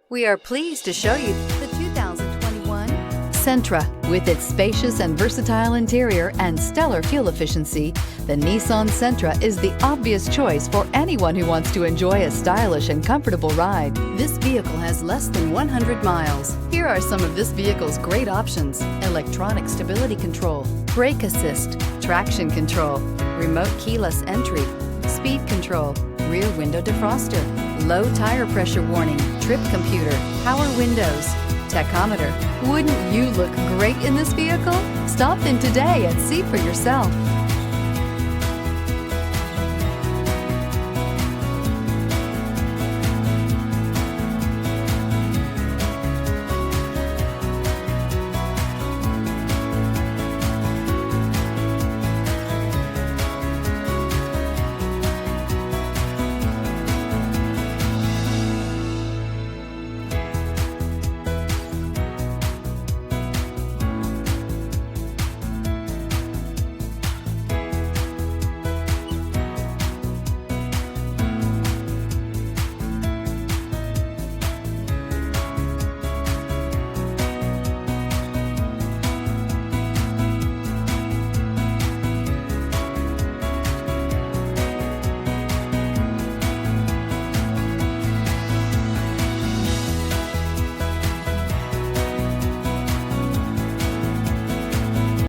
We are pleased to show you the 2021 Sentra. With its spacious and versatile interior and stellar fuel efficiency, the Nissan Sentra is the obvious choice for anyone who wants to enjoy a stylish and comfortable ride. This vehicle has less than 100 miles. Here are some of this vehicle's great options: electronic stability control, brake assist, traction control, remote keyless entry, speed control, rear window defroster, low tire pressure warning, trip computer, power windows, tachometer. Wouldn't you look great in this vehicle? Stop in today and see for yourself.